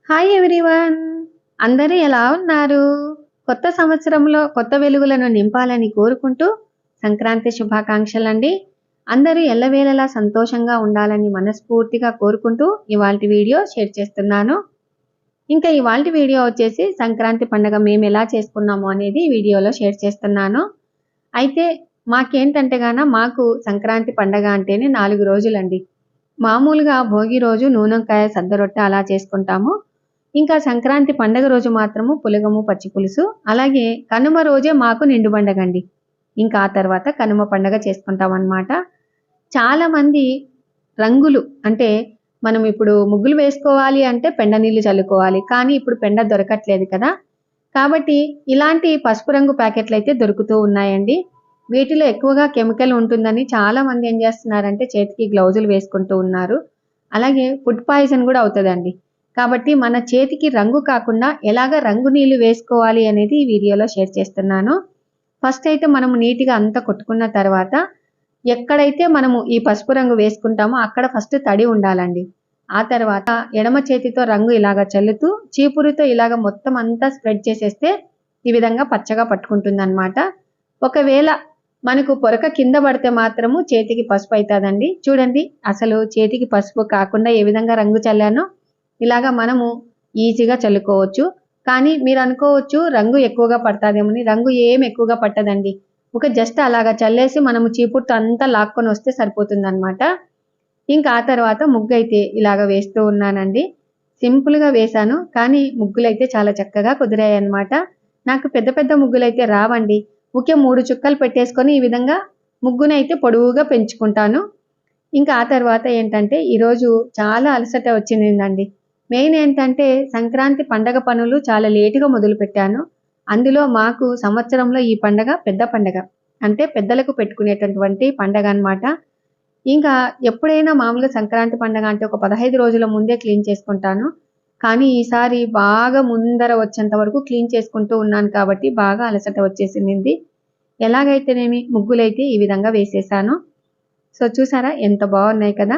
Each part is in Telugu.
Hi everyone. అందరూ ఎలా ఉన్నారు? కొత్త సంవత్సరంలో కొత్త వెలుగులను నింపాలని కోరుకుంటూ సంక్రాంతి శుభాకాంక్షలండి. అందరూ ఎల్లవేళలా సంతోషంగా ఉండాలని మనస్ఫూర్తిగా కోరుకుంటూ ఇవాల్టి వీడియో షేర్ చేస్తున్నాను. ఇంకా ఇవాల్టి వీడియో వచ్చేసి సంక్రాంతి పండుగ మేము ఎలా చేసుకున్నాము అనేది వీడియోలో షేర్ చేస్తున్నాను. అయితే మాకేంటంటే మాకు సంక్రాంతి పండగ అంటేనే 4 రోజులండి. మామూలుగా భోగి రోజు నూనెంకాయ సద్దరొట్టె అలా చేసుకుంటాము. ఇంకా సంక్రాంతి పండగ రోజు మాత్రము పులగము, పచ్చి పులుసు, అలాగే కనుమ రోజే మాకు నిండు పండగండి. ఇంకా ఆ తర్వాత కనుమ పండగ చేసుకుంటామన్నమాట. చాలా మంది రంగులు అంటే మనం ఇప్పుడు ముగ్గులు వేసుకోవాలి అంటే పెండ నీళ్లు చల్లుకోవాలి. కానీ ఇప్పుడు పెండ దొరకట్లేదు కదా! కాబట్టి ఇలాంటి పసుపు రంగు ప్యాకెట్లు అయితే దొరుకుతూ ఉన్నాయండి. వీటిలో ఎక్కువగా కెమికల్ ఉంటుందని చాలా మంది ఏం చేస్తున్నారంటే చేతికి గ్లౌజులు వేసుకుంటూ ఉన్నారు. అలాగే ఫుడ్ పాయిజన్ కూడా అవుతదండి. కాబట్టి మన చేతికి రంగు కాకుండా ఎలాగ రంగు నీళ్లు వేసుకోవాలి అనేది ఈ వీడియోలో షేర్ చేస్తున్నాను. ఫస్ట్ అయితే మనం నీట్‌గా అంతా కొట్టుకున్న తర్వాత ఎక్కడైతే మనము ఈ పసుపు రంగు వేసుకుంటామో అక్కడ ఫస్ట్ తడి ఉండాలండి. ఆ తర్వాత ఎడమ చేతితో రంగు ఇలాగ చల్లుతూ చీపురుతో ఇలాగ మొత్తం అంతా స్ప్రెడ్ చేసేస్తే ఈ విధంగా పచ్చగా పట్టుకుంటుందన్నమాట. ఒకవేళ మనకు పొరక కింద పడితే మాత్రము చేతికి పసుపు అయితదండి. చూడండి అసలు చేతికి పసుపు కాకుండా ఏ విధంగా రంగు చల్లానో ఇలాగా మనము ఈజీగా చల్లుకోవచ్చు. కానీ మీరు అనుకోవచ్చు రంగు ఎక్కువగా పడతాదేమోని. రంగు ఏం ఎక్కువగా పట్టదండి. ఒక జస్ట్ అలాగా చల్లేసి మనము చీపురుతో అంతా లాక్కొని వస్తే సరిపోతుందన్నమాట. ఇంకా ఆ తర్వాత ముగ్గైతే ఇలాగ వేస్తూ ఉన్నానండి. సింపుల్‌గా వేశాను. కానీ ముగ్గులైతే చాలా చక్కగా కుదిరాయన్నమాట. నాకు పెద్ద పెద్ద ముగ్గులైతే రావండి. ఊకే 3 చుక్కలు పెట్టేసుకొని ఈ విధంగా ముగ్గునైతే పొడవుగా పెంచుకుంటాను. ఇంకా ఆ తర్వాత ఏంటంటే ఈరోజు చాలా అలసట వచ్చిందండి. మెయిన్ ఏంటంటే సంక్రాంతి పండగ పనులు చాలా లేట్‌గా మొదలుపెట్టాను. అందులో మాకు సంవత్సరంలో ఈ పండగ పెద్ద పండగ. అంటే పెద్దలకు పెట్టుకునేటటువంటి పండగ అన్నమాట. ఇంకా ఎప్పుడైనా మామూలుగా సంక్రాంతి పండగ అంటే ఒక 15 రోజుల ముందే క్లీన్ చేసుకుంటాను. కానీ ఈసారి బాగా ముందర వచ్చేంత వరకు క్లీన్ చేసుకుంటూ ఉన్నాను కాబట్టి బాగా అలసట వచ్చేసింది. ఎలాగైతేనేమి ముగ్గులైతే ఈ విధంగా వేసేసాను. సో చూసారా ఎంత బాగున్నాయి కదా!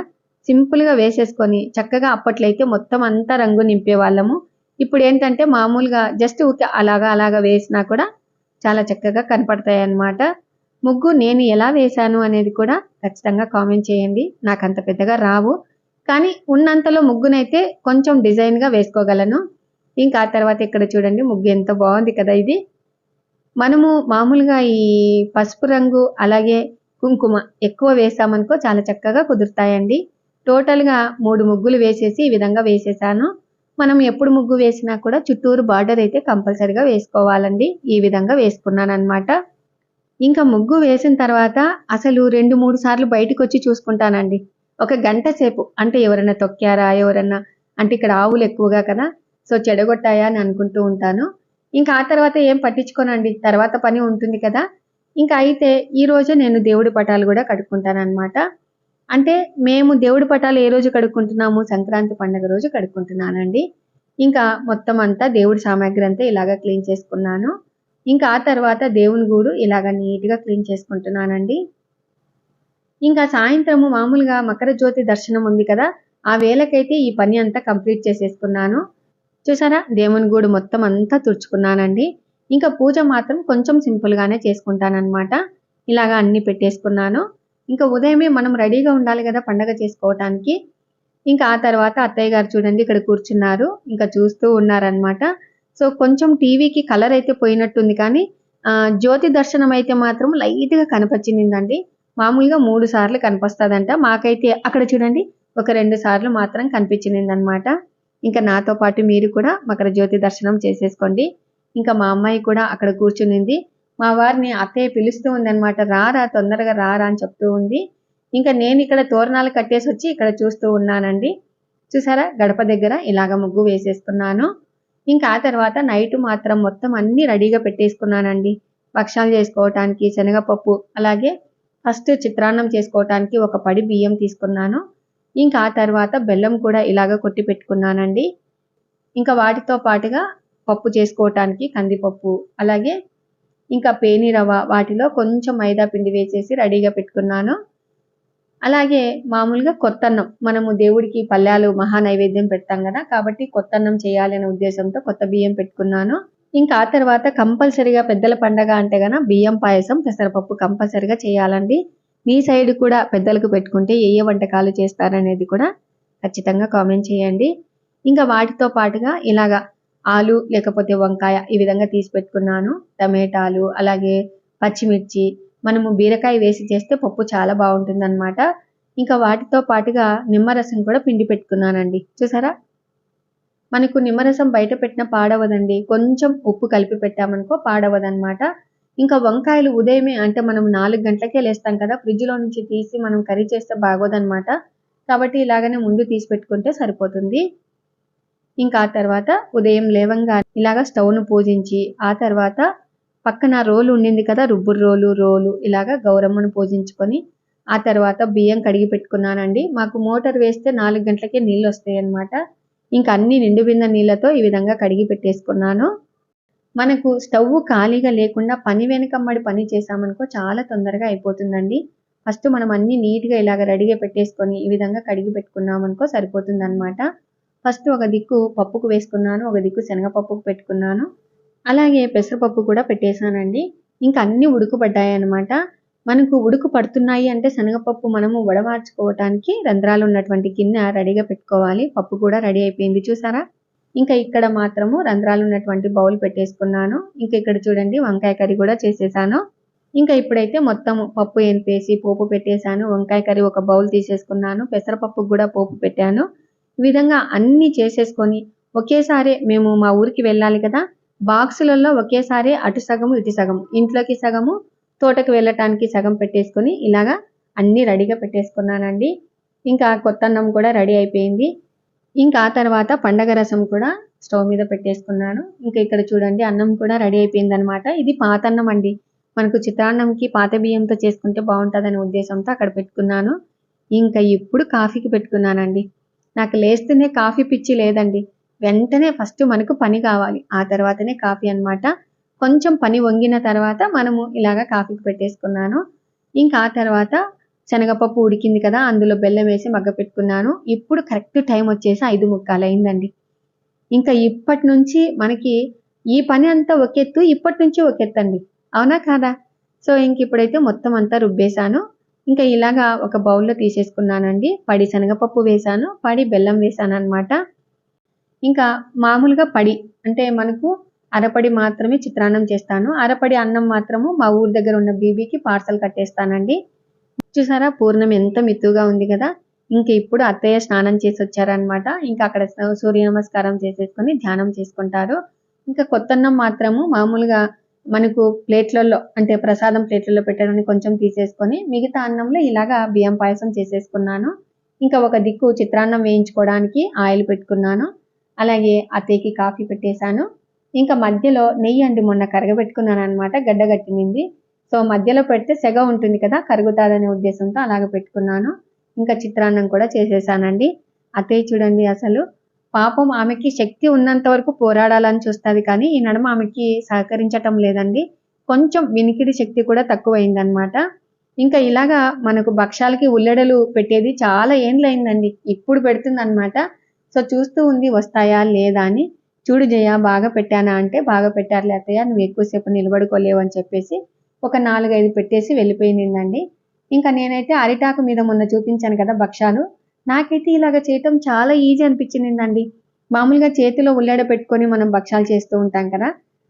సింపుల్‌గా వేసేసుకొని చక్కగా అప్పట్లయితే మొత్తం అంతా రంగు నింపేవాళ్ళము. ఇప్పుడేంటంటే మామూలుగా జస్ట్ ఊకే అలాగా వేసినా కూడా చాలా చక్కగా కనపడతాయన్నమాట. ముగ్గు నేను ఎలా వేశాను అనేది కూడా ఖచ్చితంగా కామెంట్ చేయండి. నాకంత పెద్దగా రావు. కానీ ఉన్నంతలో ముగ్గునైతే కొంచెం డిజైన్‌గా వేసుకోగలను. ఇంకా ఆ తర్వాత ఇక్కడ చూడండి ముగ్గు ఎంత బాగుంది కదా ఇది. మనము మామూలుగా ఈ పసుపు రంగు అలాగే కుంకుమ ఎక్కువ వేసామనుకో చాలా చక్కగా కుదురుతాయండి. టోటల్‌గా 3 ముగ్గులు వేసేసి ఈ విధంగా వేసేసాను. మనం ఎప్పుడు ముగ్గు వేసినా కూడా చుట్టూరు బార్డర్ అయితే కంపల్సరీగా వేసుకోవాలండి. ఈ విధంగా వేసుకున్నానన్నమాట. ఇంకా ముగ్గు వేసిన తర్వాత అసలు 2, 3 సార్లు బయటికొచ్చి చూసుకుంటానండి. ఒక గంట సేపు అంటే ఎవరన్నా తొక్కారా? ఎవరన్నా అంటే ఇక్కడ ఆవులు ఎక్కువగా కదా! సో చెడగొట్టాయా అని అనుకుంటూ ఉంటాను. ఇంకా ఆ తర్వాత ఏం పట్టించుకోనండి. తర్వాత పని ఉంటుంది కదా! ఇంకా అయితే ఈరోజే నేను దేవుడి పటాలు గూడా కడుక్కుంటానన్నమాట. అంటే మేము దేవుడి పటాలు ఏ రోజు కడుక్కుంటున్నాము? సంక్రాంతి పండుగ రోజు కడుక్కుంటున్నానండి. ఇంకా మొత్తం అంతా దేవుడి సామాగ్రి అంతా ఇలాగ క్లీన్ చేసుకున్నాను. ఇంకా ఆ తర్వాత దేవుని గూడు ఇలాగ నీట్‌గా క్లీన్ చేసుకుంటున్నానండి. ఇంకా సాయంత్రము మామూలుగా మకర జ్యోతి దర్శనం ఉంది కదా! ఆ వేళకైతే ఈ పని అంతా కంప్లీట్ చేసేసుకున్నాను. చూసారా? దేవుని గూడు మొత్తం అంతా తుడుచుకున్నానండి. ఇంకా పూజ మాత్రం కొంచెం సింపుల్‌గానే చేసుకుంటానన్నమాట. ఇలాగ అన్నీ పెట్టేసుకున్నాను. ఇంకా ఉదయమే మనం రెడీగా ఉండాలి గదా! పండగ చేసుకోవటానికి. ఇంకా ఆ తర్వాత అత్తయ్య గారు చూడండి ఇక్కడ కూర్చున్నారు. ఇంకా చూస్తూ ఉన్నారన్నమాట. సో, కొంచెం టీవీకి కలర్ అయితే పోయినట్టుంది కానీ జ్యోతి దర్శనం అయితే మాత్రం లైట్‌గా కనపచ్చిందండి. మామూలుగా 3 సార్లు కనిపిస్తదంట. మాకైతే అక్కడ చూడండి ఒక 2 సార్లు మాత్రం కనిపించిందన్నమాట. ఇంకా నాతో పాటు మీరు కూడా మకర జ్యోతి దర్శనం చేసేసుకోండి. ఇంకా మా అమ్మాయి కూడా అక్కడ కూర్చునింది. మా వారిని అత్తయ్య పిలుస్తూ ఉందన్నమాట. "రారా తొందరగా రారా" అని చెప్తూ ఉంది. ఇంకా నేనిక్కడ తోరణాలు కట్టేసొచ్చి ఇక్కడ చూస్తూ ఉన్నానండి. చూసారా? గడప దగ్గర ఇలాగ ముగ్గు వేసేసుకున్నాను. ఇంకా ఆ తర్వాత నైట్ మాత్రం మొత్తం అన్నీ రెడీగా పెట్టేసుకున్నానండి. భక్షాలు చేసుకోవటానికి శనగపప్పు, అలాగే ఫస్ట్ చిత్రాన్నం చేసుకోవటానికి ఒక పడి బియ్యం తీసుకున్నాను. ఇంకా ఆ తర్వాత బెల్లం కూడా ఇలాగ కొట్టి పెట్టుకున్నానండి. ఇంకా వాటితో పాటుగా పప్పు చేసుకోవటానికి కందిపప్పు, అలాగే ఇంకా పేని రవ్వ వాటిలో కొంచెం మైదా పిండి వేసేసి రెడీగా పెట్టుకున్నాను. అలాగే మామూలుగా కొత్తన్నం మనము దేవుడికి పల్లాలు మహా నైవేద్యం పెడతాం కదా, కాబట్టి కొత్తన్నం చేయాలి అనే ఉద్దేశంతో కొత్త బియ్యం పెట్టుకున్నాను. ఇంకా ఆ తర్వాత కంపల్సరీగా పెద్దల పండగ అంటే గన బియ్యం పాయసం పెసరపప్పు కంపల్సరీగా చేయాలండి. మీ సైడ్ కూడా పెద్దలకు పెట్టుకుంటే ఏ ఏ వంటకాలు చేస్తారనేది కూడా ఖచ్చితంగా కామెంట్ చేయండి. ఇంకా వాటితో పాటుగా ఇలాగా ఆలు లేకపోతే వంకాయ ఈ విధంగా తీసి పెట్టుకున్నాను. టమేటాలు అలాగే పచ్చిమిర్చి మనము బీరకాయ వేసి చేస్తే పప్పు చాలా బాగుంటుందన్నమాట. ఇంకా వాటితో పాటుగా నిమ్మరసం కూడా పిండి పెట్టుకున్నానండి. చూసారా, మనకు నిమ్మరసం బయట పెట్టిన పాడవదండి. కొంచెం ఉప్పు కలిపి పెట్టామనుకో పాడవదనమాట. ఇంకా వంకాయలు ఉదయమే అంటే మనం 4 గంటలకే లేస్తాం కదా, ఫ్రిడ్జ్లో నుంచి తీసి మనం కర్రీ చేస్తే బాగోదనమాట. కాబట్టి ఇలాగనే ముందు తీసి పెట్టుకుంటే సరిపోతుంది. ఇంకా ఆ తర్వాత ఉదయం లేవంగా ఇలాగ స్టవ్ను పూజించి ఆ తర్వాత పక్కన రోలు ఉండింది కదా, రుబ్బురు రోలు ఇలాగ గౌరమ్మను పూజించుకొని ఆ తర్వాత బియ్యం కడిగి పెట్టుకున్నానండి. మాకు మోటార్ వేస్తే 4 గంటలకే నీళ్ళు వస్తాయి అన్నమాట. ఇంకా అన్ని నిండు బిందె నీళ్ళతో ఈ విధంగా కడిగి పెట్టేసుకున్నాను. మనకు స్టవ్ ఖాళీగా లేకుండా పని వెనకమ్మడి పని చేసామనుకో చాలా తొందరగా అయిపోతుందండి. ఫస్ట్ మనం అన్ని నీట్గా ఇలాగ రెడీగా పెట్టేసుకొని ఈ విధంగా కడిగి పెట్టుకున్నామనుకో సరిపోతుందన్నమాట. ఫస్ట్ ఒక దిక్కు పప్పుకు వేసుకున్నాను, ఒక దిక్కు శనగపప్పుకు పెట్టుకున్నాను, అలాగే పెసరపప్పు కూడా పెట్టేశానండి. ఇంకా అన్ని ఉడుకుపడ్డాయి అన్నమాట. మనకు ఉడుకు పడుతున్నాయి అంటే శనగపప్పు మనము వడమార్చుకోవటానికి రంధ్రాలు ఉన్నటువంటి గిన్నె రెడీగా పెట్టుకోవాలి. పప్పు కూడా రెడీ అయిపోయింది చూసారా. ఇంకా ఇక్కడ మాత్రము రంధ్రాలు ఉన్నటువంటి బౌల్ పెట్టేసుకున్నాను. ఇంకా ఇక్కడ చూడండి వంకాయ కర్రీ కూడా చేసేసాను. ఇంకా ఇప్పుడైతే మొత్తం పప్పు ఎనిపేసి పోపు పెట్టేశాను. వంకాయ కర్రీ ఒక బౌల్ తీసేసుకున్నాను, పెసరపప్పు కూడా పోపు పెట్టాను. ఈ విధంగా అన్ని చేసేసుకొని ఒకేసారి మేము మా ఊరికి వెళ్ళాలి కదా, బాక్సులలో ఒకేసారి అటు సగము ఇటు సగము, ఇంట్లోకి సగము తోటకు వెళ్ళటానికి సగం పెట్టేసుకొని ఇలాగా అన్ని రెడీగా పెట్టేసుకున్నానండి. ఇంకా కొత్తన్నం కూడా రెడీ అయిపోయింది. ఇంకా ఆ తర్వాత పండగ రసం కూడా స్టవ్ మీద పెట్టేసుకున్నాను. ఇంకా ఇక్కడ చూడండి అన్నం కూడా రెడీ అయిపోయింది అనమాట. ఇది పాతన్నం అండి. మనకు చిత్రాన్నంకి పాత బియ్యంతో చేసుకుంటే బాగుంటుందనే ఉద్దేశంతో అక్కడ పెట్టుకున్నాను. ఇంకా ఇప్పుడు కాఫీకి పెట్టుకున్నానండి. నాకు లేస్తూనే కాఫీ పిచ్చి లేదండి. వెంటనే ఫస్ట్ మనకు పని కావాలి, ఆ తర్వాతనే కాఫీ అన్నమాట. కొంచెం పని వంగిన తర్వాత మనము ఇలాగా కాఫీకి పెట్టేసుకున్నాను. ఇంకా ఆ తర్వాత శనగపప్పు ఉడికింది కదా, అందులో బెల్లం వేసి మగ్గ పెట్టుకున్నాను. ఇప్పుడు కరెక్ట్ టైం వచ్చేసి 5:45 అయిందండి. ఇంకా ఇప్పటి నుంచి మనకి ఈ పని అంతా ఒకెత్తు, ఇప్పటి నుంచి ఒకెత్తండి, అవునా కాదా? సో ఇంక ఇప్పుడైతే మొత్తం అంతా రుబ్బేశాను. ఇంకా ఇలాగా ఒక బౌల్లో తీసేసుకున్నానండి. పడి శనగపప్పు వేశాను, పడి బెల్లం వేశాను అనమాట. ఇంకా మామూలుగా పడి అంటే మనకు అరపడి మాత్రమే చిత్రాన్నం చేస్తాను, అరపడి అన్నం మాత్రము మా ఊరు దగ్గర ఉన్న బీబీకి పార్సల్ కట్టేస్తానండి. చూసారా పూర్ణం ఎంత మిత్తుగా ఉంది కదా. ఇంక ఇప్పుడు అత్తయ్య స్నానం చేసి వచ్చారనమాట. ఇంకా అక్కడ సూర్య నమస్కారం చేసేసుకొని ధ్యానం చేసుకుంటారు. ఇంకా కొత్తన్నం మాత్రము మామూలుగా మనకు ప్లేట్లలో అంటే ప్రసాదం ప్లేట్లలో పెట్టడానికి కొంచెం తీసేసుకొని మిగతా అన్నంలో ఇలాగా బియ్యం పాయసం చేసేసుకున్నాను. ఇంకా ఒక దిక్కు చిత్రాన్నం వేయించుకోవడానికి ఆయిల్ పెట్టుకున్నాను, అలాగే అత్తయ్యకి కాఫీ పెట్టేశాను. ఇంకా మధ్యలో నెయ్యి అండి, మొన్న కరగబెట్టుకున్నాను అనమాట, గడ్డగట్టినింది. సో మధ్యలో పెడితే సెగ ఉంటుంది కదా, కరుగుతాదనే ఉద్దేశంతో అలాగ పెట్టుకున్నాను. ఇంకా చిత్రాన్నం కూడా చేసేసానండి. అత్తయ్య చూడండి అసలు పాపం ఆమెకి శక్తి ఉన్నంత వరకు పోరాడాలని చూస్తుంది, కానీ ఈ నడుమ ఆమెకి సహకరించటం లేదండి. కొంచెం వినికిడి శక్తి కూడా తక్కువైందనమాట. ఇంకా ఇలాగా మనకు భక్షాలకి ఉల్లెడలు పెట్టేది చాలా ఏండ్లయిందండి, ఇప్పుడు పెడుతుందనమాట. సో చూస్తూ ఉంది వస్తాయా లేదా అని. చూడు జయ బాగా పెట్టానా అంటే, బాగా పెట్టారులే అత్తయ్య, నువ్వు ఎక్కువసేపు నిలబడుకోలేవు అని చెప్పేసి ఒక 4-5 పెట్టేసి వెళ్ళిపోయిందండి. ఇంకా నేనైతే అరిటాకు మీద మొన్న చూపించాను కదా భక్షాలు, నాకైతే ఇలాగ చేయటం చాలా ఈజీ అనిపించిందండి. మామూలుగా చేతిలో ఉల్లెడ పెట్టుకొని మనం భక్షాలు చేస్తూ ఉంటాం కదా,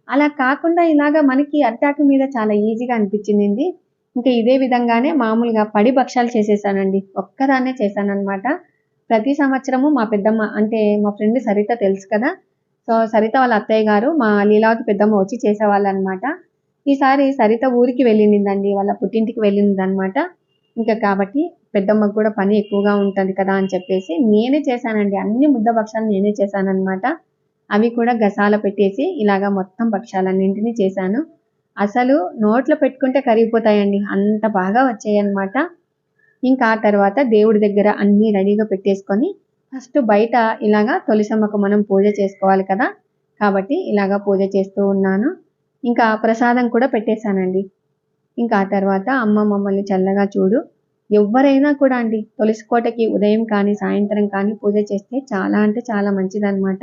అలా కాకుండా ఇలాగ మనకి అరిటాకు మీద చాలా ఈజీగా అనిపించింది. ఇంకా ఇదే విధంగానే మామూలుగా పడి భక్షాలు చేసేసానండి, ఒక్కదాన్నే చేశానన్నమాట. ప్రతి సంవత్సరము మా పెద్దమ్మ అంటే మా ఫ్రెండ్ సరిత తెలుసు కదా, సో సరిత వాళ్ళ అత్తయ్య గారు మా లీలావతి పెద్దమ్మ వచ్చి చేసేవాళ్ళు అనమాట. ఈసారి సరిత ఊరికి వెళ్ళిందండి, వాళ్ళ పుట్టింటికి వెళ్ళిందనమాట. ఇంకా కాబట్టి పెద్దమ్మకు కూడా పని ఎక్కువగా ఉంటుంది కదా అని చెప్పేసి నేనే చేశానండి. అన్ని ముద్ద భక్షాలు నేనే చేశానన్నమాట. అవి కూడా గసాల పెట్టేసి ఇలాగా మొత్తం భక్షాలన్నింటినీ చేశాను. అసలు నోట్లో పెట్టుకుంటే కరిగిపోతాయండి, అంత బాగా వచ్చాయన్నమాట. ఇంకా ఆ తర్వాత దేవుడి దగ్గర అన్నీ రెడీగా పెట్టేసుకొని ఫస్ట్ బయట ఇలాగా తులసమ్మకు మనం పూజ చేసుకోవాలి కదా, కాబట్టి ఇలాగా పూజ చేస్తూ ఉన్నాను. ఇంకా ప్రసాదం కూడా పెట్టేశానండి. ఇంకా ఆ తర్వాత అమ్మ మమ్మల్ని చల్లగా చూడు, ఎవరైనా కూడా అండి తులసి కోటకి ఉదయం కానీ సాయంత్రం కానీ పూజ చేస్తే చాలా అంటే చాలా మంచిదన్నమాట.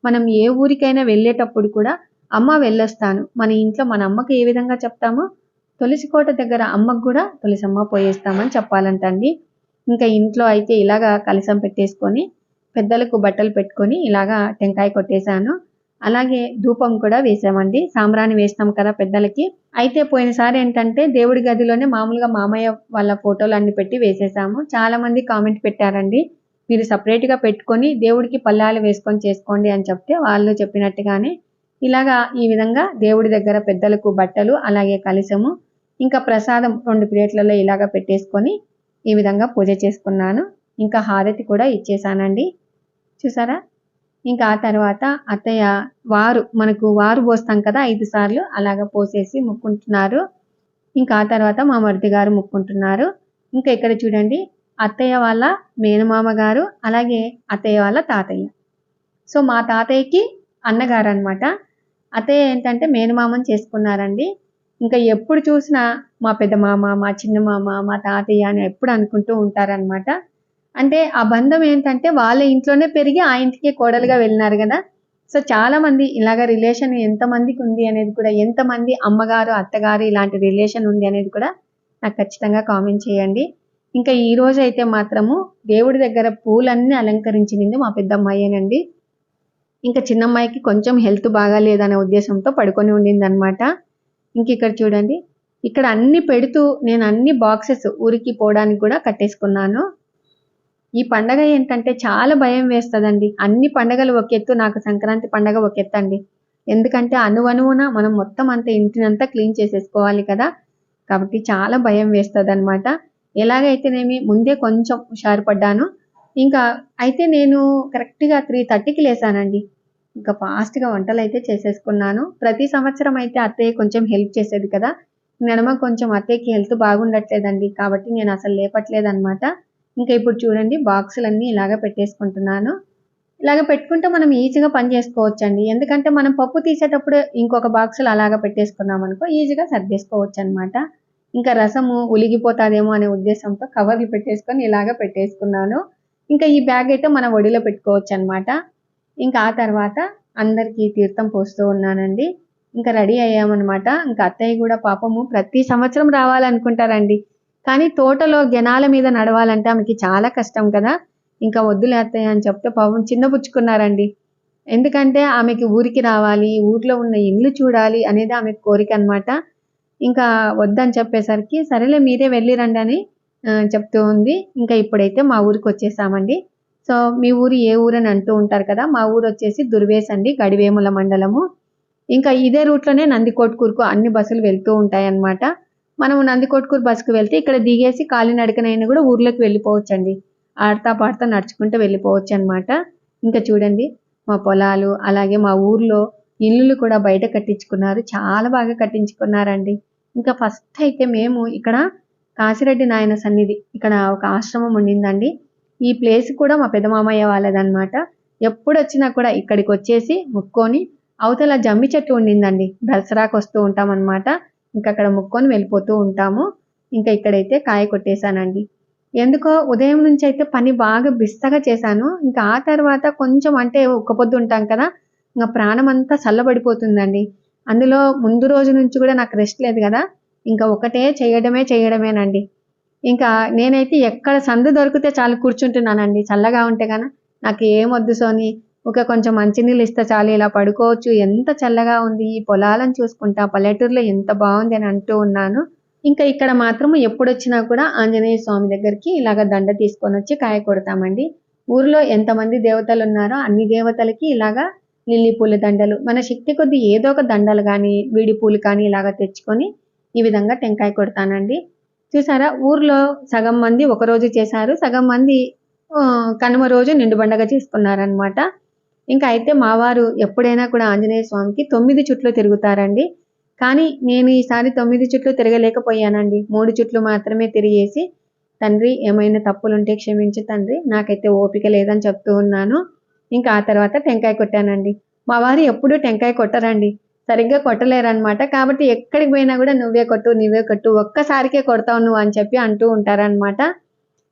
మనం ఏ ఊరికైనా వెళ్ళేటప్పుడు కూడా అమ్మ వెళ్ళొస్తాను మన ఇంట్లో మన అమ్మకి ఏ విధంగా చెప్తామో తులసి కోట దగ్గర అమ్మకు కూడా తులసమ్మ పోయేస్తామని చెప్పాలంటండి. ఇంకా ఇంట్లో అయితే ఇలాగా కలశం పెట్టేసుకొని పెద్దలకు బట్టలు పెట్టుకొని ఇలాగా టెంకాయ కొట్టేశాను. అలాగే ధూపం కూడా వేసామండి. సాంబ్రాణి వేస్తాం కదా పెద్దలకి. అయితే పోయినసారి ఏంటంటే దేవుడి గదిలోనే మామూలుగా మామయ్య వాళ్ళ ఫోటోలు అన్ని పెట్టి వేసేసాము. చాలా మంది కామెంట్ పెట్టారండి. మీరు సపరేట్‌గా పెట్టుకొని దేవుడికి పల్లాలు వేసుకొని చేసుకోండి అని చెప్తే వాళ్ళు చెప్పినట్టుగానే ఇలాగా ఈ విధంగా దేవుడి దగ్గర పెద్దలకు బట్టలు, అలాగే కలశము, ఇంకా ప్రసాదం 2 ప్లేట్లలో ఇలాగ పెట్టేసుకొని ఈ విధంగా పూజ చేసుకున్నాను. ఇంకా హారతి కూడా ఇచ్చేసానండి. చూసారా? ఇంకా ఆ తర్వాత అత్తయ్య మనకు వారు పోస్తాం కదా 5 సార్లు అలాగా పోసేసి మొక్కుంటున్నారు. ఇంకా ఆ తర్వాత మా మరిది గారు మొక్కుంటున్నారు. ఇంకా ఇక్కడ చూడండి అత్తయ్య వాళ్ళ మేనమామ గారు, అలాగే అత్తయ్య వాళ్ళ తాతయ్య. సో మా తాతయ్యకి అన్నగారు అనమాట. అత్తయ్య ఏంటంటే మేనమామని చేసుకున్నారండి. ఇంకా ఎప్పుడు చూసినా మా పెద్ద మామ, మా చిన్న మామ, మా తాతయ్య అని ఎప్పుడు అనుకుంటూ ఉంటారనమాట. అంటే ఆ బంధం ఏంటంటే వాళ్ళ ఇంట్లోనే పెరిగి ఆ ఇంటికి కోడలుగా వెళ్ళినారు కదా. సో చాలా మంది ఇలాగ రిలేషన్ ఎంతమందికి ఉంది అనేది కూడా, ఎంతమంది అమ్మగారు అత్తగారు ఇలాంటి రిలేషన్ ఉంది అనేది కూడా నాకు ఖచ్చితంగా కామెంట్ చేయండి. ఇంకా ఈ రోజు అయితే మాత్రము దేవుడి దగ్గర పూలన్నీ అలంకరించింది మా పెద్దమ్మాయేనండి. ఇంకా చిన్నమ్మాయికి కొంచెం హెల్త్ బాగాలేదనే ఉద్దేశంతో పడుకొని ఉండిందనమాట. ఇంక ఇక్కడ చూడండి ఇక్కడ అన్ని పెడుతూ నేను అన్ని బాక్సెస్ ఊరికి పోవడానికి కూడా కట్టేసుకున్నాను. ఈ పండగ ఏంటంటే చాలా భయం వేస్తదండి. అన్ని పండగలు ఒక ఎత్తు, నాకు సంక్రాంతి పండగ ఒక ఎత్తండి. ఎందుకంటే అణువణువున మనం మొత్తం అంతా ఇంటినంతా క్లీన్ చేసేసుకోవాలి కదా. కాబట్టి చాలా భయం వేస్తదనమాట. ఎలాగైతేనేమి ముందే కొంచెం హుషారు పడ్డాను. ఇంకా అయితే నేను కరెక్ట్‌గా 3:30కి లేసానండి. ఇంకా ఫాస్ట్‌గా వంటలైతే చేసేసుకున్నాను. ప్రతి సంవత్సరం అయితే అత్తయ్య కొంచెం హెల్ప్ చేసేది కదా. నడమ కొంచెం అత్తయ్యకి హెల్త్ బాగుండట్లేదండి. కాబట్టి నేను అసలు లేపట్లేదనమాట. ఇంకా ఇప్పుడు చూడండి బాక్సులన్నీ ఇలాగ పెట్టేసుకుంటున్నాను. ఇలాగ పెట్టుకుంటే మనం ఈజీగా పని చేసుకోవచ్చండి. ఎందుకంటే మనం పప్పు తీసేటప్పుడు ఇంకొక బాక్సులు అలాగ పెట్టేసుకున్నామనుకో ఈజీగా సర్దేసుకోవచ్చనమాట. ఇంకా రసము ఒలిగిపోతాదేమో అనే ఉద్దేశంతో కవర్లు పెట్టేసుకొని ఇలాగ పెట్టేసుకున్నాను. ఇంకా ఈ బ్యాగ్ అయితే మనం ఒడిలో పెట్టుకోవచ్చనమాట. ఇంకా ఆ తర్వాత అందరికీ తీర్థం పోస్తూ ఉన్నానండి. ఇంకా రెడీ అయ్యామనమాట. ఇంకా అత్తయ్య కూడా పాపము ప్రతి సంవత్సరం రావాలనుకుంటారండి. కానీ తోటలో జనాల మీద నడవాలంటే ఆమెకి చాలా కష్టం కదా. ఇంకా వద్దులే అత్తయ్య అని చెప్తే పాపం చిన్నపుచ్చుకున్నారండి. ఎందుకంటే ఆమెకి ఊరికి రావాలి, ఊర్లో ఉన్న ఇల్లు చూడాలి అనేది ఆమె కోరిక అనమాట. ఇంకా వద్దని చెప్పేసరికి సరేలే మీరే వెళ్ళి రండి అని చెప్తూ ఉంది. ఇంకా ఇప్పుడైతే మా ఊరికి వచ్చేసామండి. సో మీ ఊరు ఏ ఊరని అంటూ ఉంటారు కదా. మా ఊరు వచ్చేసి దుర్వేస్ అండి, గడివేముల మండలము. ఇంకా ఇదే రూట్లోనే నందికొట్కూరుకు అన్ని బస్సులు వెళ్తూ ఉంటాయన్నమాట. మనం నందికొట్కూరు బస్సుకు వెళ్తే ఇక్కడ దిగేసి కాలినడకనైనా కూడా ఊర్లోకి వెళ్ళిపోవచ్చండి. ఆడతా పాడుతా నడుచుకుంటూ వెళ్ళిపోవచ్చు అనమాట. ఇంకా చూడండి మా పొలాలు, అలాగే మా ఊర్లో ఇల్లులు కూడా బయట కట్టించుకున్నారు. చాలా బాగా కట్టించుకున్నారండి. ఇంకా ఫస్ట్ అయితే మేము ఇక్కడ కాశిరెడ్డి నాయన సన్నిధి, ఇక్కడ ఒక ఆశ్రమం ఉండిందండి. ఈ ప్లేస్ కూడా మా పెద్ద మామయ్య వాళ్ళదనమాట. ఎప్పుడు వచ్చినా కూడా ఇక్కడికి వచ్చేసి ముక్కొని, అవతల జమ్మి చెట్టు ఉండిందండి. దసరాకు వస్తూ ఉంటాం అనమాట. ఇంకా అక్కడ ముక్కొని వెళ్ళిపోతూ ఉంటాము. ఇంకా ఇక్కడైతే కాయ కొట్టేశానండి. ఎందుకో ఉదయం నుంచి అయితే పని బాగా బిస్తగా చేశాను. ఇంకా ఆ తర్వాత కొంచెం అంటే ఒక్కపొద్దు ఉంటాం కదా, ఇంకా ప్రాణం అంతా చల్లబడిపోతుందండి. అందులో ముందు రోజు నుంచి కూడా నాకు రెస్ట్ లేదు కదా. ఇంకా ఒకటే చేయడమేనండి. ఇంకా నేనైతే ఎక్కడ సందు దొరికితే చాలు కూర్చుంటున్నానండి. చల్లగా ఉంటే గాన నాకు ఏమొద్దు సోని, కొంచెం మంచినీళ్ళు ఇస్తే చాలు ఇలా పడుకోవచ్చు. ఎంత చల్లగా ఉంది, ఈ పొలాలను చూసుకుంటా పల్లెటూరులో ఎంత బాగుంది అని అంటూ ఉన్నాను. ఇంకా ఇక్కడ మాత్రం ఎప్పుడొచ్చినా కూడా ఆంజనేయ స్వామి దగ్గరికి ఇలాగ దండ తీసుకొని వచ్చి కాయ కొడతామండి. ఊర్లో ఎంతమంది దేవతలు ఉన్నారో అన్ని దేవతలకి ఇలాగా లిల్లీ పూల దండలు, మన శక్తి కొద్ది ఏదో ఒక దండలు కానీ విడి పూలు కానీ ఇలాగ తెచ్చుకొని ఈ విధంగా టెంకాయ కొడతానండి. చూసారా ఊర్లో సగం మంది ఒక రోజు చేశారు, సగం మంది కనుమ రోజు నిండు పండగ చేసుకున్నారనమాట. ఇంకా అయితే మావారు ఎప్పుడైనా కూడా ఆంజనేయ స్వామికి 9 చుట్లు తిరుగుతారండి. కానీ నేను ఈసారి 9 చుట్లు తిరగలేకపోయానండి. 3 చుట్లు మాత్రమే తిరిగేసి, తండ్రి ఏమైనా తప్పులుంటే క్షమించు తండ్రి, నాకైతే ఓపిక లేదని చెప్తూ ఉన్నాను. ఇంకా ఆ తర్వాత టెంకాయ కొట్టానండి. మా వారు ఎప్పుడూ టెంకాయ కొట్టరండి. సరిగ్గా కొట్టలేరనమాట. కాబట్టి ఎక్కడికి పోయినా కూడా నువ్వే కొట్టు ఒక్కసారికే కొడతావు నువ్వు అని చెప్పి అంటూ ఉంటారనమాట.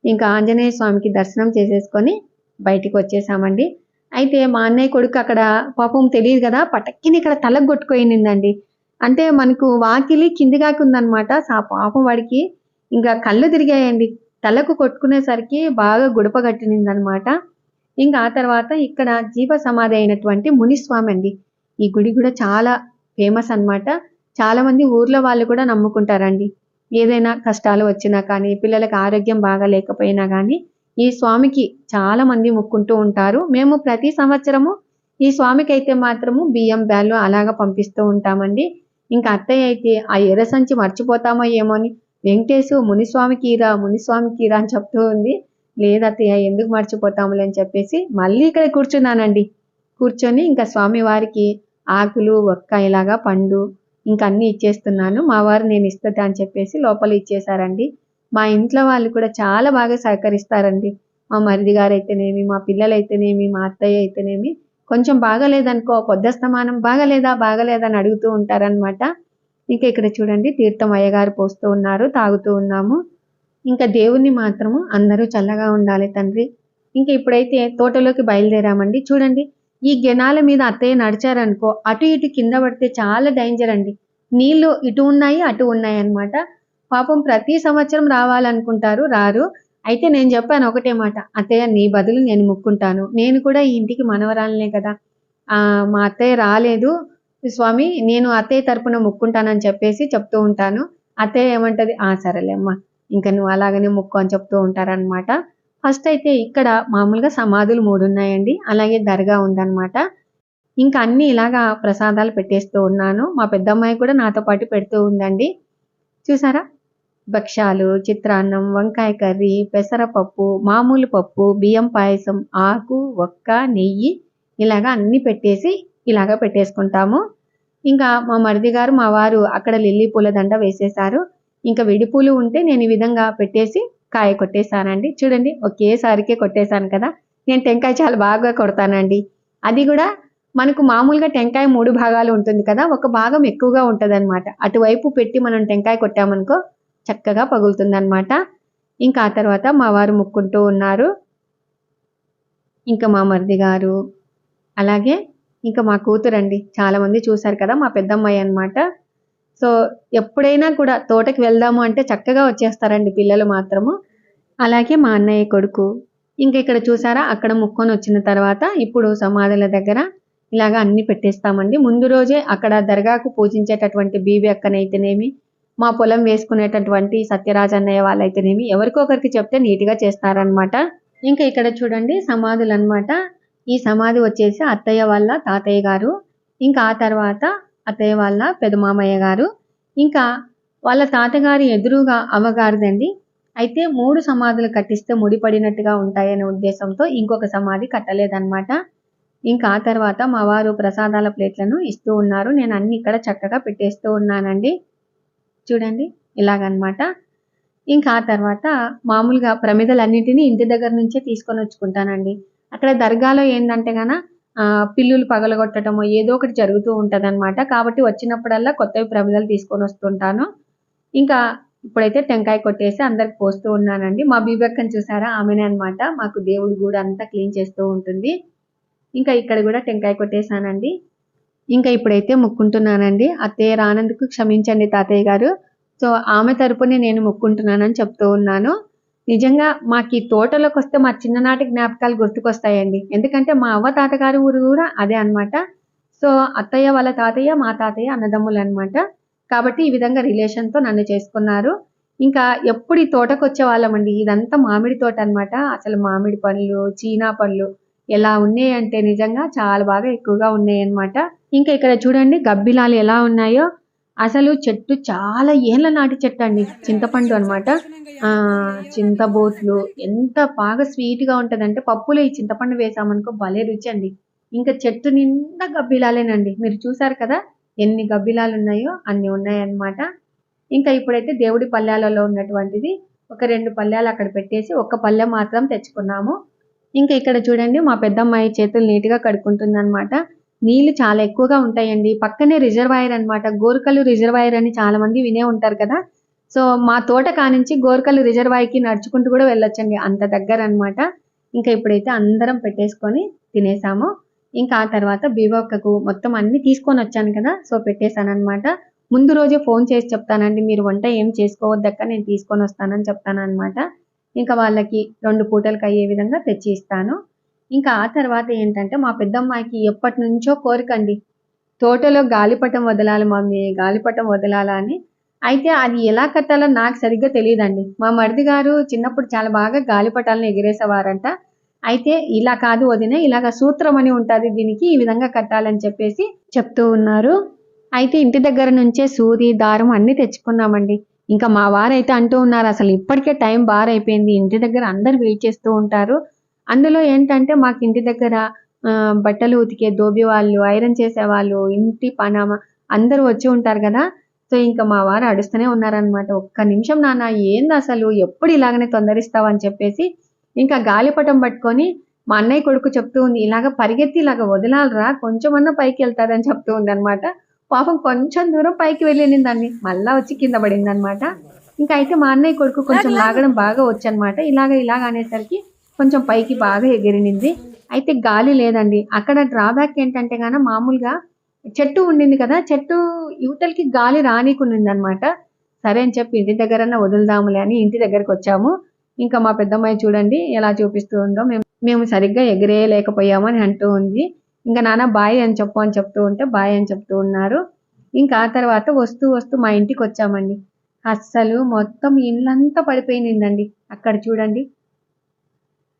ఇంకా ఆంజనేయ స్వామికి దర్శనం చేసేసుకొని బయటికి వచ్చేసామండి. అయితే మా అన్నయ్య కొడుకు అక్కడ పాపం తెలియదు కదా, పటక్కిని ఇక్కడ తలకు కొట్టుకోయిందండి. అంటే మనకు వాకిలి కిందిగాకి ఉందనమాట. పాపం వాడికి ఇంకా కళ్ళు తిరిగాయండి. తలకు కొట్టుకునేసరికి బాగా గుడప కట్టినిందనమాట. ఇంకా ఆ తర్వాత ఇక్కడ జీవ సమాధి అయినటువంటి మునిస్వామి అండి. ఈ గుడి కూడా చాలా ఫేమస్ అన్నమాట. చాలా మంది ఊర్లో వాళ్ళు కూడా నమ్ముకుంటారండి. ఏదైనా కష్టాలు వచ్చినా కానీ, పిల్లలకి ఆరోగ్యం బాగా లేకపోయినా కానీ ఈ స్వామికి చాలా మంది మొక్కుంటూ ఉంటారు. మేము ప్రతి సంవత్సరము ఈ స్వామికి అయితే మాత్రము బియ్యం బ్యాళ్ళు అలాగా పంపిస్తూ ఉంటామండి. ఇంకా అత్తయ్య అయితే ఆ ఎర్ర సంచి మర్చిపోతామో ఏమో అని, వెంకటేశు మునిస్వామికి రా మునిస్వామికి రా అని చెప్తూ ఉంది. లేదత్తయ్య ఎందుకు మర్చిపోతాములే అని చెప్పేసి మళ్ళీ ఇక్కడ కూర్చున్నానండి. కూర్చొని ఇంకా స్వామి వారికి ఆకులు, ఒక్క ఇలాగా పండు ఇంకా అన్ని ఇచ్చేస్తున్నాను. మా వారు నేను ఇస్తదా అని చెప్పేసి లోపల ఇచ్చేసారండి. మా ఇంట్లో వాళ్ళు కూడా చాలా బాగా సహకరిస్తారండి. మా మరిది గారైతేనేమి, మా పిల్లలైతేనేమి, మా అత్తయ్య అయితేనేమి, కొంచెం బాగాలేదనుకో పొద్దస్తమానం బాగాలేదా అని అడుగుతూ ఉంటారనమాట. ఇంకా ఇక్కడ చూడండి తీర్థం అయ్యగారు పోస్తూ ఉన్నారు, తాగుతూ ఉన్నాము. ఇంకా దేవుణ్ణి మాత్రము అందరూ చల్లగా ఉండాలి తండ్రి. ఇంక ఇప్పుడైతే తోటలోకి బయలుదేరామండి. చూడండి ఈ గెనాల మీద అత్తయ్య నడిచారనుకో అటు ఇటు కింద పడితే చాలా డేంజర్ అండి. నీళ్లు ఇటు ఉన్నాయి అటు ఉన్నాయి అన్నమాట. పాపం ప్రతి సంవత్సరం రావాలనుకుంటారు, రారు. అయితే నేను చెప్పాను ఒకటే మాట, అత్తయ్య నీ బదులు నేను మొక్కుంటాను. నేను కూడా ఈ ఇంటికి మనవరాలనే కదా, మా అత్తయ్య రాలేదు స్వామి, నేను అత్తయ్య తరపున మొక్కుంటానని చెప్పేసి చెప్తూ ఉంటాను. అత్తయ్య ఏమంటది, సరేలేమ్మా ఇంకా నువ్వు అలాగనే మొక్కు అని చెప్తూ ఉంటారనమాట. ఫస్ట్ అయితే ఇక్కడ మామూలుగా సమాధులు 3 ఉన్నాయండి. అలాగే దర్గా ఉందన్నమాట. ఇంకా అన్ని ఇలాగా ప్రసాదాలు పెట్టేస్తూ ఉన్నాను. మా పెద్దమ్మాయి కూడా నాతో పాటు పెడుతూ ఉందండి. చూసారా, భక్ష్యాలు, చిత్రాన్నం, వంకాయ కర్రీ, పెసరపప్పు, మామూలు పప్పు, బియ్యం పాయసం, ఆకు, ఒక్క, నెయ్యి ఇలాగా అన్ని పెట్టేసి ఇలాగా పెట్టేసుకుంటాము. ఇంకా మా మరిది గారు మా వారు అక్కడ లిల్లీ పూల దండ వేసేశారు. ఇంకా విడి పూలు ఉంటే నేను ఈ విధంగా పెట్టేసి కాయ కొట్టేశానండి. చూడండి ఒకేసారికే కొట్టేశాను కదా. నేను టెంకాయ చాలా బాగా కొడతానండి. అది కూడా మనకు మామూలుగా టెంకాయ 3 భాగాలు ఉంటుంది కదా, ఒక భాగం ఎక్కువగా ఉంటదన్నమాట. అటువైపు పెట్టి మనం టెంకాయ కొట్టామనుకో చక్కగా పగులుతుందన్నమాట. ఇంకా ఆ తర్వాత మా వారు ముక్కుంటూ ఉన్నారు. ఇంకా మా మరిది గారు, అలాగే ఇంకా మా కూతురండి. చాలా మంది చూశారు కదా, మా పెద్దమ్మాయి అన్నమాట. సో ఎప్పుడైనా కూడా తోటకి వెళ్దాము అంటే చక్కగా వచ్చేస్తారండి పిల్లలు మాత్రము. అలాగే మా అన్నయ్య కొడుకు. ఇంకా ఇక్కడ చూసారా, అక్కడ ముక్కొని వచ్చిన తర్వాత ఇప్పుడు సమాధుల దగ్గర ఇలాగా అన్ని పెట్టేస్తామండి. ముందు రోజే అక్కడ దర్గాకు పూజించేటటువంటి బీబీ అక్కనైతేనేమి, మా పొలం వేసుకునేటటువంటి సత్యరాజ్ అన్నయ్య వాళ్ళైతేనేమి ఎవరికొకరికి చెప్తే నీట్గా చేస్తారనమాట. ఇంకా ఇక్కడ చూడండి సమాధులు అనమాట. ఈ సమాధి వచ్చేసి అత్తయ్య వాళ్ళ తాతయ్య గారు, ఇంకా ఆ తర్వాత అత్తయ్య వాళ్ళ పెదమామయ్య గారు, ఇంకా వాళ్ళ తాతగారి ఎదురుగా అవ్వగారిదండి. అయితే 3 సమాధులు కట్టిస్తే ముడిపడినట్టుగా ఉంటాయనే ఉద్దేశంతో ఇంకొక సమాధి కట్టలేదన్నమాట. ఇంకా ఆ తర్వాత మా వారు ప్రసాదాల ప్లేట్లను ఇస్తూ ఉన్నారు. నేను అన్ని ఇక్కడ చక్కగా పెట్టేస్తూ ఉన్నానండి. చూడండి ఇలాగనమాట. ఇంకా ఆ తర్వాత మామూలుగా ప్రమిదలన్నిటినీ ఇంటి దగ్గర నుంచే తీసుకొని వచ్చుకుంటానండి. అక్కడ దర్గాలో ఏందంటే పిల్లులు పగలగొట్టడమో ఏదో ఒకటి జరుగుతూ ఉంటదనమాట. కాబట్టి వచ్చినప్పుడల్లా కొత్తవి ప్రమిదలు తీసుకొని వస్తుంటాను. ఇంకా ఇప్పుడైతే టెంకాయ కొట్టేసి అందరికి పోస్తూ ఉన్నానండి. మా బీబక్కని చూసారా, ఆమెనే అనమాట మాకు దేవుడి గూడు అంతా క్లీన్ చేస్తూ ఉంటుంది. ఇంకా ఇక్కడ కూడా టెంకాయ కొట్టేశానండి. ఇంకా ఇప్పుడైతే మొక్కుంటున్నానండి. అత్తయ్య రానందుకు క్షమించండి తాతయ్య గారు. సో ఆమె తరపునే నేను మొక్కుంటున్నానని చెప్తూ ఉన్నాను. నిజంగా మాకు ఈ తోటలోకి వస్తే మా చిన్ననాటి జ్ఞాపకాలు గుర్తుకొస్తాయండి. ఎందుకంటే మా అవ్వ తాతగారి ఊరు కూడా అదే అనమాట. సో అత్తయ్య వాళ్ళ తాతయ్య, మా తాతయ్య అన్నదమ్ములు అనమాట. కాబట్టి ఈ విధంగా రిలేషన్తో నన్ను చేసుకున్నారు. ఇంకా ఎప్పుడు ఈ తోటకు వచ్చే వాళ్ళమండి. ఇదంతా మామిడి తోట అనమాట. అసలు మామిడి పళ్ళు, చీనా పళ్ళు ఎలా ఉన్నాయంటే నిజంగా చాలా బాగా ఎక్కువగా ఉన్నాయన్నమాట. ఇంకా ఇక్కడ చూడండి గబ్బిలాలు ఎలా ఉన్నాయో. అసలు చెట్టు చాలా ఏళ్ళ నాటి చెట్టు అండి, చింతపండు అనమాట. చింతబోట్లు ఎంత బాగా స్వీట్ గా ఉంటదంటే పప్పులో ఈ చింతపండు వేసామనుకో భలే రుచి అండి. ఇంకా చెట్టు నిండా గబ్బిలాలేనండి. మీరు చూసారు కదా ఎన్ని గబ్బిలాలు ఉన్నాయో, అన్ని ఉన్నాయన్నమాట. ఇంకా ఇప్పుడైతే దేవుడి పళ్ళాలలో ఉన్నటువంటిది ఒక 2 పళ్ళాలు అక్కడ పెట్టేసి ఒక్క పళ్ళెం మాత్రం తెచ్చుకున్నాము. ఇంకా ఇక్కడ చూడండి మా పెద్దమ్మాయి చేతులు నీట్గా కడుక్కుంటుంది అనమాట. నీళ్లు చాలా ఎక్కువగా ఉంటాయండి. పక్కనే రిజర్వాయర్ అన్నమాట. గోరుకల్లు రిజర్వాయర్ అని చాలా మంది వినే ఉంటారు కదా. సో మా తోట కానించి గోరుకల్లు రిజర్వాయర్‌కి నడుచుకుంటూ కూడా వెళ్ళొచ్చండి. అంత దగ్గరన్నమాట. ఇంకా ఇప్పుడైతే అందరం పెట్టేసుకొని తినేసాము. ఇంకా ఆ తర్వాత బీబక్కకు మొత్తం అన్నీ తీసుకొనొచ్చాను కదా. సో పెట్టేసానన్నమాట. ముందు రోజే ఫోన్ చేసి చెప్తానండి. మీరు వంట ఏం చేసుకోవద్దక్క, నేను తీసుకొనొస్తానని చెప్తానన్నమాట. ఇంకా వాళ్ళకి 2 పూటలకయ్యే విధంగా తెచ్చి ఇస్తాను. ఇంకా ఆ తర్వాత ఏంటంటే మా పెద్దమ్మాయికి ఎప్పటినుంచో కోరికండి. తోటలో గాలిపటం వదలాలి మమ్మీ, గాలిపటం వదలాలా అని. అయితే అది ఎలా కట్టాలో నాకు సరిగ్గా తెలీదండి. మా మరిది గారు చిన్నప్పుడు చాలా బాగా గాలిపటాలను ఎగిరేసేవారంట. అయితే ఇలా కాదు వదిన, ఇలాగ సూత్రం అని ఉంటది దీనికి, ఈ విధంగా కట్టాలని చెప్పేసి చెప్తూ ఉన్నారు. అయితే ఇంటి దగ్గర నుంచే సూది, దారం అన్నీ తెచ్చుకున్నామండి. ఇంకా మా వారైతే అంటూ ఉన్నారు, అసలు ఇప్పటికే టైం బారైపోయింది. ఇంటి దగ్గర అందరూ వెయిట్ చేస్తూ ఉంటారు. అందులో ఏంటంటే మాకు ఇంటి దగ్గర బట్టలు ఉతికే దోబి వాళ్ళు, ఐరన్ చేసేవాళ్ళు, ఇంటి పనామ అందరూ వచ్చి ఉంటారు కదా. సో ఇంకా మా వారు అడుస్తూనే ఉన్నారనమాట. ఒక్క నిమిషం నాన్న, ఏందసలు ఎప్పుడు ఇలాగనే తొందరిస్తావని చెప్పేసి ఇంకా గాలిపటం పట్టుకొని మా అన్నయ్య కొడుకు చెప్తూ ఉంది, ఇలాగ పరిగెత్తి ఇలాగ వదలాలరా, కొంచెమన్నా పైకి వెళ్తాదని చెప్తూ ఉందనమాట. పాపం కొంచెం దూరం పైకి వెళ్ళిందండి, మళ్ళా వచ్చి కింద పడిందనమాట. ఇంకా అయితే మా అన్నయ్య కొడుకు కొంచెం లాగడం బాగా వచ్చనమాట. ఇలాగ అనేసరికి కొంచెం పైకి బాగా ఎగిరినింది. అయితే గాలి లేదండి. అక్కడ డ్రాబ్యాక్ ఏంటంటే గాన మామూలుగా చెట్టు ఉండింది కదా, చెట్టు యువతలకి గాలి రానీకునిందనమాట. సరే అని చెప్పి ఇంటి దగ్గరన్నా వదులుదాములే అని ఇంటి దగ్గరకు వచ్చాము. ఇంకా మా పెద్దమ్మాయి చూడండి ఎలా చూపిస్తూ ఉందో, మేము సరిగ్గా ఎగిరేయలేకపోయాము అని అంటూ ఉంది. ఇంకా నాన్న బాయ్ అని చెప్పు అని చెప్తూ ఉంటే బాయ్ అని చెప్తూ ఉన్నారు. ఇంకా ఆ తర్వాత వస్తూ వస్తూ మా ఇంటికి వచ్చామండి. అస్సలు మొత్తం ఇల్లంతా పడిపోయిందండి. అక్కడ చూడండి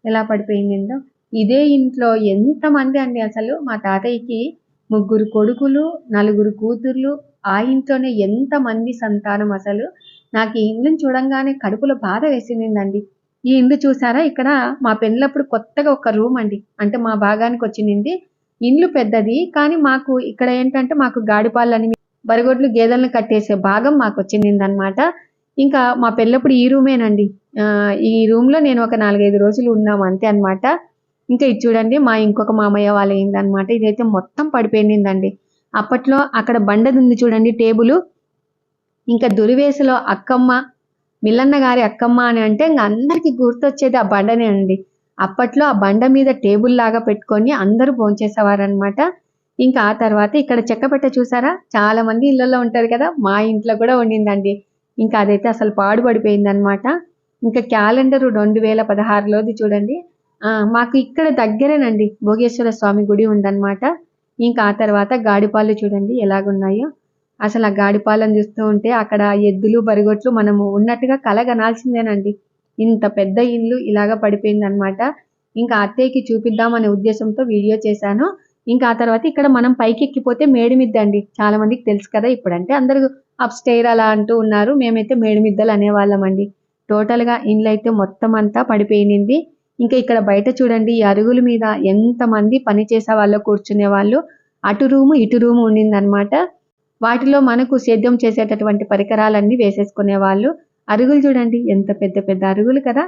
ఎలా పడిపోయిందో. ఇదే ఇంట్లో ఎంతమంది అండి, అసలు మా తాతయ్యకి 3 కొడుకులు, 4 కూతుర్లు. ఆ ఇంట్లోనే ఎంతమంది సంతానం అసలు. నాకు ఈ ఇల్లుని చూడంగానే కడుపులో బాధ వేసిందండి. ఈ ఇల్లు చూసారా, ఇక్కడ మా పెళ్ళప్పుడు కొత్తగా ఒక రూమ్ అండి, అంటే మా భాగానికి వచ్చింది. ఇల్లు పెద్దది కానీ మాకు ఇక్కడ ఏంటంటే మాకు గాడిపాలని బరగొడ్లు గేదెలను కట్టేసే భాగం మాకు వచ్చిందనమాట. ఇంకా మా పెళ్ళప్పుడు ఈ రూమేనండి. ఈ రూమ్ లో నేను ఒక 4-5 రోజులు ఉన్నాము అంతే అన్నమాట. ఇంకా ఇది చూడండి మా ఇంకొక మామయ్య వాళ్ళ ఇల్లు అనమాట. ఇదైతే మొత్తం పడిపోయిందండి. అప్పట్లో అక్కడ బండది ఉంది చూడండి టేబుల్. ఇంకా దురివేసలో అక్కమ్మ, మిల్లన్న గారి అక్కమ్మ అని అంటే ఇంకా అందరికి గుర్తొచ్చేది ఆ బండనే అండి. అప్పట్లో ఆ బండ మీద టేబుల్ లాగా పెట్టుకొని అందరూ భోంచేసేవారనమాట. ఇంకా ఆ తర్వాత ఇక్కడ చెక్కపెట్ట చూసారా, చాలా మంది ఇళ్లలో ఉంటారు కదా, మా ఇంట్లో కూడా ఉండిందండి. ఇంకా అదైతే అసలు పాడుపడిపోయింది అనమాట. ఇంకా క్యాలెండర్ 2016లోది చూడండి. మాకు ఇక్కడ దగ్గరేనండి భోగేశ్వర స్వామి గుడి ఉందన్నమాట. ఇంకా ఆ తర్వాత గాడిపాలు చూడండి ఎలాగున్నాయో. అసలు ఆ గాడిపాలను చూస్తూ ఉంటే అక్కడ ఎద్దులు బరిగొట్లు మనము ఉన్నట్టుగా కలగనాల్సిందేనండి. ఇంత పెద్ద ఇల్లు ఇలాగ పడిపోయిందనమాట. ఇంకా అత్తయ్యకి చూపిద్దామనే ఉద్దేశంతో వీడియో చేశాను. ఇంకా ఆ తర్వాత ఇక్కడ మనం పైకి ఎక్కిపోతే మేడిమిద్ద అండి, చాలా మందికి తెలుసు కదా. ఇప్పుడంటే అందరూ అప్ స్టైర్ అలా అంటూ ఉన్నారు, మేమైతే మేడిమిద్దలు అనేవాళ్ళం అండి. టోటల్ గా ఇల్లు అయితే మొత్తం అంతా పడిపోయింది. ఇంకా ఇక్కడ బయట చూడండి ఈ అరుగుల మీద ఎంతమంది పని చేసే వాళ్ళు కూర్చునే వాళ్ళు. అటు రూము ఇటు రూము ఉండిందనమాట. వాటిలో మనకు సేద్యం చేసేటటువంటి పరికరాలన్నీ వేసేసుకునే వాళ్ళు. అరుగులు చూడండి ఎంత పెద్ద పెద్ద అరుగులు కదా.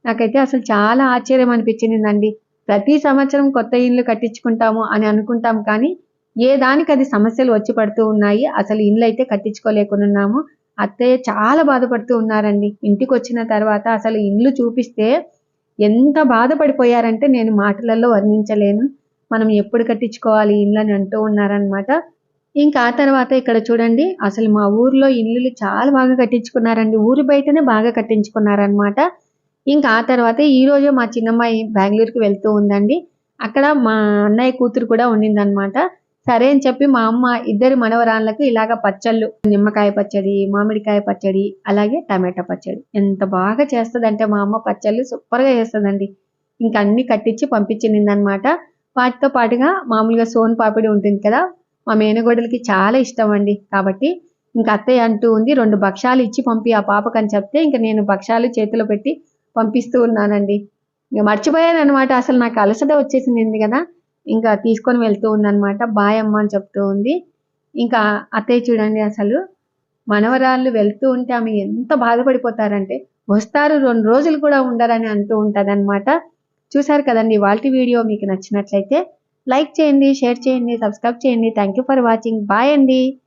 నాకైతే అసలు చాలా ఆశ్చర్యం అనిపించిందండి. ప్రతి సంవత్సరం కొత్త ఇల్లు కట్టించుకుంటాము అని అనుకుంటాం కానీ ఏ దానికి అది సమస్యలు వచ్చి పడుతూ ఉన్నాయి. అసలు ఇల్లు అయితే కట్టించుకోలేకున్నాము. అత్తయ్య చాలా బాధపడుతూ ఉన్నారండి. ఇంటికి వచ్చిన తర్వాత అసలు ఇల్లు చూపిస్తే ఎంత బాధపడిపోయారంటే నేను మాటలలో వర్ణించలేను. మనం ఎప్పుడు కట్టించుకోవాలి ఇల్లు అని అంటూ ఉన్నారనమాట. ఇంకా ఆ తర్వాత ఇక్కడ చూడండి అసలు మా ఊర్లో ఇల్లులు చాలా బాగా కట్టించుకున్నారండి. ఊరి బయటనే బాగా కట్టించుకున్నారనమాట. ఇంకా ఆ తర్వాత ఈ రోజే మా చిన్నమ్మాయి బెంగళూరుకి వెళ్తూ ఉందండి. అక్కడ మా అన్నయ్య కూతురు కూడా ఉండిందనమాట. సరే అని చెప్పి మా అమ్మ ఇద్దరి మనవరాళ్ళకి ఇలాగ పచ్చళ్ళు, నిమ్మకాయ పచ్చడి, మామిడికాయ పచ్చడి, అలాగే టమాటా పచ్చడి ఎంత బాగా చేస్తదంటే మా అమ్మ పచ్చళ్ళు సూపర్ గా చేస్తదండి. ఇంకా అన్ని కట్టించి పంపించిందనమాట. వాటితో పాటుగా మామూలుగా సోన్ పాపిడి ఉంటుంది కదా, మా మేనగోడలకి చాలా ఇష్టం అండి. కాబట్టి ఇంకా అత్తయ్య అంటూ ఉంది 2 భక్షాలు ఇచ్చి పంపి ఆ పాపకని చెప్తే ఇంకా నేను భక్షాలు చేతిలో పెట్టి పంపిస్తూ ఉన్నానండి. ఇంక మర్చిపోయాను అనమాట. అసలు నాకు అలసట వచ్చేసింది కదా. ఇంకా తీసుకొని వెళ్తూ ఉందనమాట. బాయ్ అమ్మ అని చెప్తూ ఉంది. ఇంకా అత్తయ్య చూడండి అసలు మనవరాళ్ళు వెళ్తూ ఉంటే ఆమె ఎంత బాధపడిపోతారంటే వస్తారు 2 రోజులు కూడా ఉండరని అంటూ ఉంటదన్నమాట. చూసారు కదండి. వాళ్ళ వీడియో మీకు నచ్చినట్లయితే లైక్ చేయండి, షేర్ చేయండి, సబ్స్క్రైబ్ చేయండి. Thank you for watching. Bye అండి.